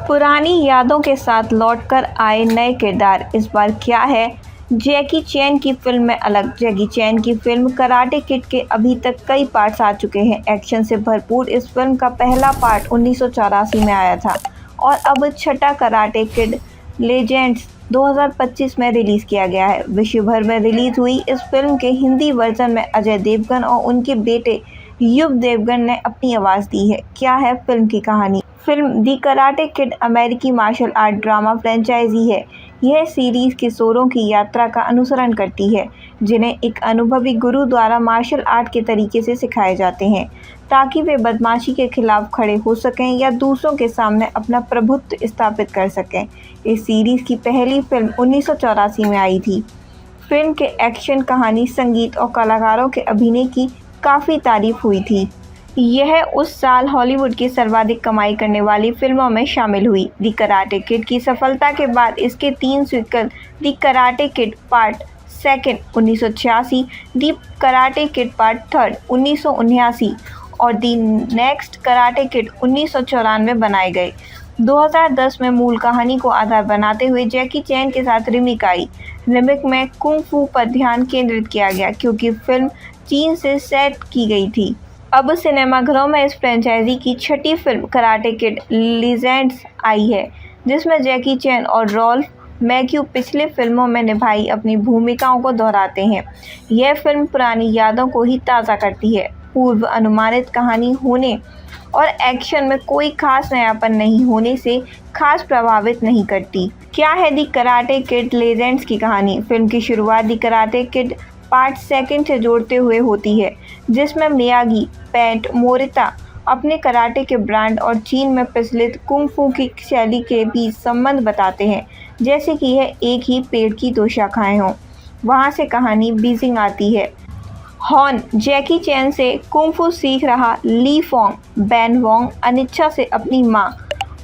पुरानी यादों के साथ लौटकर आए नए किरदार। इस बार क्या है? जैकी चैन की फिल्म में अलग। जैकी चैन की फिल्म कराटे किड के अभी तक कई पार्ट्स आ चुके हैं। एक्शन से भरपूर इस फिल्म का पहला पार्ट 1984 में आया था और अब छठा कराटे किड लेजेंड्स 2025 में रिलीज किया गया है। विश्व भर में रिलीज हुई इस फिल्म के हिंदी वर्जन में अजय देवगन और उनके बेटे युव देवगन ने अपनी आवाज़ दी है। क्या है फिल्म की कहानी? फिल्म दी कराटे किड अमेरिकी मार्शल आर्ट ड्रामा फ्रेंचाइजी है। यह सीरीज किशोरों की यात्रा का अनुसरण करती है जिन्हें एक अनुभवी गुरु द्वारा मार्शल आर्ट के तरीके से सिखाए जाते हैं ताकि वे बदमाशी के खिलाफ खड़े हो सकें या दूसरों के सामने अपना प्रभुत्व स्थापित कर सकें। इस सीरीज की पहली फिल्म 1984 में आई थी। फिल्म के एक्शन, कहानी, संगीत और कलाकारों के अभिनय की काफ़ी तारीफ हुई थी। यह उस साल हॉलीवुड की सर्वाधिक कमाई करने वाली फिल्मों में शामिल हुई। दी कराटे किड की सफलता के बाद इसके 3 सीक्वल, दी कराटे किड पार्ट सेकंड 1986, दी कराटे किड पार्ट थर्ड 1979 और दी नेक्स्ट कराटे किड 1994 बनाए गए। 2010 में मूल कहानी को आधार बनाते हुए जैकी चैन के साथ रिमिक आई। रिमिक में कुंग फू पर ध्यान केंद्रित किया गया क्योंकि फिल्म चीन से सेट की गई थी। अब सिनेमाघरों में इस फ्रेंचाइजी की छठी फिल्म कराटे किड लीजेंड्स आई है जिसमें जैकी चैन और रॉल्फ मैक्यू पिछले फिल्मों में निभाई अपनी भूमिकाओं को दोहराते हैं। यह फिल्म पुरानी यादों को ही ताज़ा करती है। पूर्व अनुमानित कहानी होने और एक्शन में कोई खास नयापन नहीं होने से खास प्रभावित नहीं करती। क्या है दी कराटे किड लेजेंड्स की कहानी? फिल्म की शुरुआत दी कराटे किड पार्ट सेकंड से जोड़ते हुए होती है जिसमें मियागी पेंट मोरिता अपने कराटे के ब्रांड और चीन में प्रचलित कुंग फू की शैली के बीच संबंध बताते हैं जैसे कि यह एक ही पेड़ की 2 शाखाएं हों। वहां से कहानी बीजिंग आती है। हॉन जैकी चैन से कुंग फू सीख रहा ली फोंग बैन वोंग अनिच्छा से अपनी मां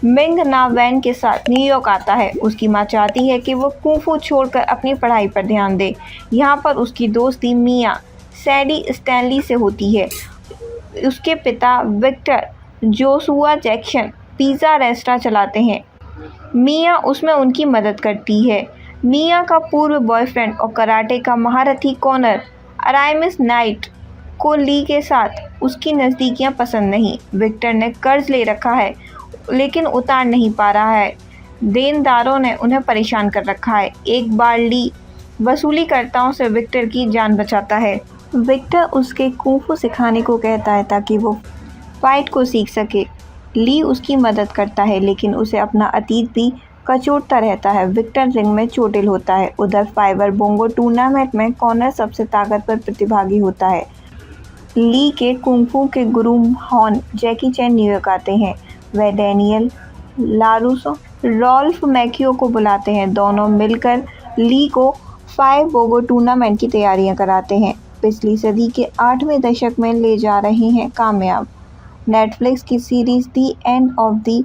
मिंग ना वैन के साथ न्यूयॉर्क आता है। उसकी मां चाहती है कि वो कुंग फू छोड़कर अपनी पढ़ाई पर ध्यान दे। यहाँ पर उसकी दोस्ती मिया सैडी स्टैनली से होती है। उसके पिता Victor Joshua Jackson pizza restaurant चलाते हैं। मिया उसमें उनकी मदद करती है। मिया का पूर्व बॉयफ्रेंड और कराटे का महारथी कॉनर अराइमिस नाइट को ली के साथ उसकी नज़दीकियां पसंद नहीं। विक्टर ने कर्ज ले रखा है लेकिन उतार नहीं पा रहा है। देनदारों ने उन्हें परेशान कर रखा है। एक बार ली वसूलीकर्ताओं से विक्टर की जान बचाता है। विक्टर उसके कुंग फू सिखाने को कहता है ताकि वो फाइट को सीख सके। ली उसकी मदद करता है लेकिन उसे अपना अतीत भी कचोटता रहता है। विक्टर रिंग में चोटिल होता है। उधर फाइबर बोंगो टूर्नामेंट में कॉर्नर सबसे ताकतवर प्रतिभागी होता है। ली के कुंग फू के गुरु हॉन जैकी चैन न्यूयॉर्क आते हैं। वह डैनियल लारूसो रॉल्फ मैक्यू को बुलाते हैं। दोनों मिलकर ली को 5 बोगो टूर्नामेंट की तैयारियां कराते हैं। पिछली सदी के 8वें दशक में ले जा रहे हैं कामयाब। नेटफ्लिक्स की series the end of the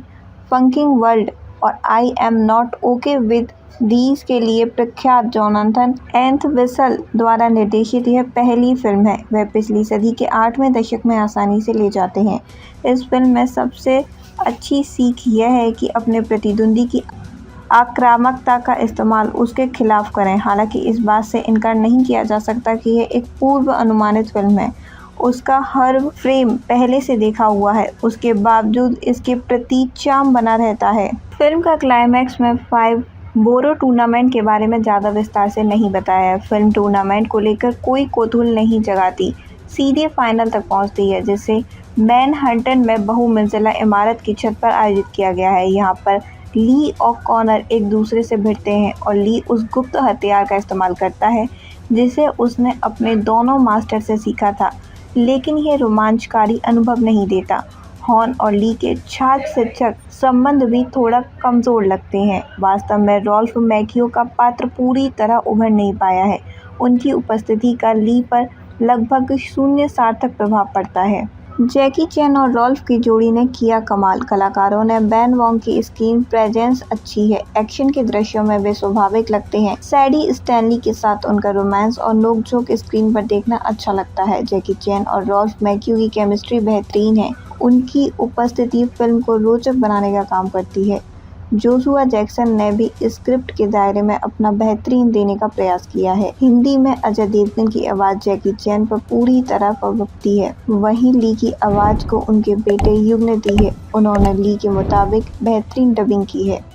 fucking world और I am not okay with these के लिए प्रख्यात जोनाथन एंथविसल द्वारा निर्देशित यह पहली फिल्म है। वह पिछली सदी के 8वें दशक में आसानी से ले जाते हैं। इस फिल्म में सबसे अच्छी सीख यह है कि अपने प्रतिद्वंदी की आक्रामकता का इस्तेमाल उसके खिलाफ करें। हालांकि इस बात से इनकार नहीं किया जा सकता कि यह एक पूर्व अनुमानित फिल्म है। उसका हर फ्रेम पहले से देखा हुआ है, उसके बावजूद इसके प्रति चार्म बना रहता है। फिल्म का क्लाइमैक्स में 5 बोरो टूर्नामेंट के बारे में ज़्यादा विस्तार से नहीं बताया है। फिल्म टूर्नामेंट को लेकर कोई कौतूहल नहीं जगाती, सीधे फाइनल तक पहुंचती है जिसे मैनहट्टन में बहुमंजिला इमारत की छत पर आयोजित किया गया है। यहाँ पर ली और कॉनर एक दूसरे से भिड़ते हैं और ली उस गुप्त हथियार का इस्तेमाल करता है जिसे उसने अपने दोनों मास्टर से सीखा था, लेकिन यह रोमांचकारी अनुभव नहीं देता। हॉन और ली के छात्र शिक्षक संबंध भी थोड़ा कमज़ोर लगते हैं। वास्तव में रॉल्फ मैक्यू का पात्र पूरी तरह उभर नहीं पाया है। उनकी उपस्थिति का ली पर लगभग शून्य सार्थक प्रभाव पड़ता है। जैकी चैन और रॉल्फ की जोड़ी ने किया कमाल। कलाकारों ने बैन वोंग की स्क्रीन प्रेजेंस अच्छी है। एक्शन के दृश्यों में वे स्वाभाविक लगते हैं। सैडी स्टैनली के साथ उनका रोमांस और नोकझोंक स्क्रीन पर देखना अच्छा लगता है। जैकी चैन और रॉल्फ मैक्यू की केमिस्ट्री बेहतरीन है। उनकी उपस्थिति फिल्म को रोचक बनाने का काम करती है। जोशुआ जैक्सन ने भी इस स्क्रिप्ट के दायरे में अपना बेहतरीन देने का प्रयास किया है। हिंदी में अजय देवगन की आवाज़ जैकी चैन पर पूरी तरह प्रभावती है। वहीं ली की आवाज़ को उनके बेटे युग ने दी है। उन्होंने ली के मुताबिक बेहतरीन डबिंग की है।